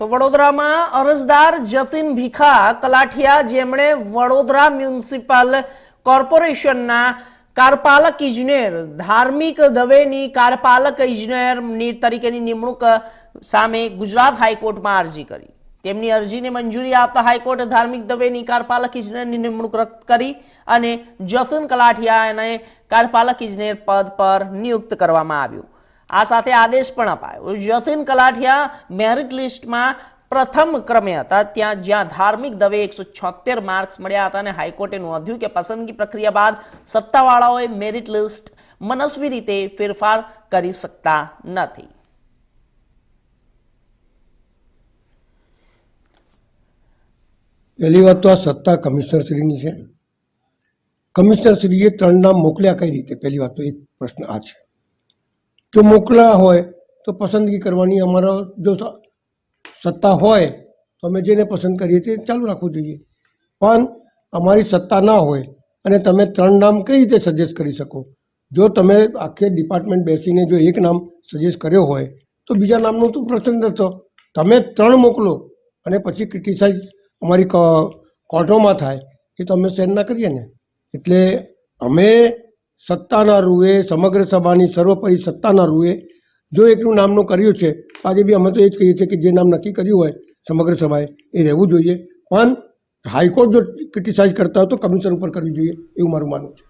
તો વડોદરામાં અરજદાર જતીન ભીખા કલાઠિયા જેમણે વડોદરા મ્યુનિસિપલ કોર્પોરેશનના કાર્યપાલક ઇજનેર ધાર્મિક દવેની કાર્યપાલક ઇજનેર તરીકેની નિમણૂક સામે ગુજરાત હાઈકોર્ટમાં અરજી કરી। તેમની અરજીને મંજૂરી આપતા હાઈકોર્ટે ધાર્મિક દવેની કાર્યપાલક ઇજનેરની નિમણૂક રદ કરી અને જતીન કલાઠિયાને કાર્યપાલક ઇજનેર પદ પર નિયુક્ત કરવામાં આવ્યું। આ સાથે આદેશ પણ અપાયો। જતીન કલાઠિયા મેરિટ લિસ્ટમાં પ્રથમ ક્રમે હતા, જ્યાં ધાર્મિક દવે 176 માર્ક્સ મળ્યા હતા અને હાઈકોર્ટે નોંધ્યું કે પસંદગી પ્રક્રિયા બાદ સત્તાવાળાઓએ મેરિટ લિસ્ટ મનસ્વી રીતે ફેરફાર કરી શકતા નથી। પહેલી વાત તો આ સત્તા કમિશનરશ્રીની છે। કમિશનરશ્રીએ 3 નામ મોકલ્યા કઈ રીતે? પહેલી વાત તો એક પ્રશ્ન આ છે। જો મોકલ્યા હોય તો પસંદગી કરવાની અમારો જો સત્તા હોય તો અમે જેને પસંદ કરીએ તે ચાલુ રાખવું જોઈએ, પણ અમારી સત્તા ના હોય અને તમે 3 નામ કઈ રીતે સજેસ્ટ કરી શકો? જો તમે આખે ડિપાર્ટમેન્ટ બેસીને જો એક નામ સજેસ્ટ કર્યો હોય તો બીજા નામનો તો પ્રશ્ન નથી। તમે 3 મોકલો અને પછી ક્રિટિસાઇઝ અમારી કોર્ટોમાં થાય એ તો અમે સહન ના કરીએ ને। એટલે અમે સત્તાના રૂએ, સમગ્ર સભાની સર્વોપરી સત્તાના રૂએ જો એકનું નામનું કર્યું છે, આજે બી અમે તો એ જ કહીએ છીએ કે જે નામ નક્કી કર્યું હોય સમગ્ર સભાએ એ રહેવું જોઈએ, પણ હાઈકોર્ટ જો ક્રિટિસાઇઝ કરતા હોય તો કમિશનર ઉપર કરવી જોઈએ એવું મારું માનવું છે।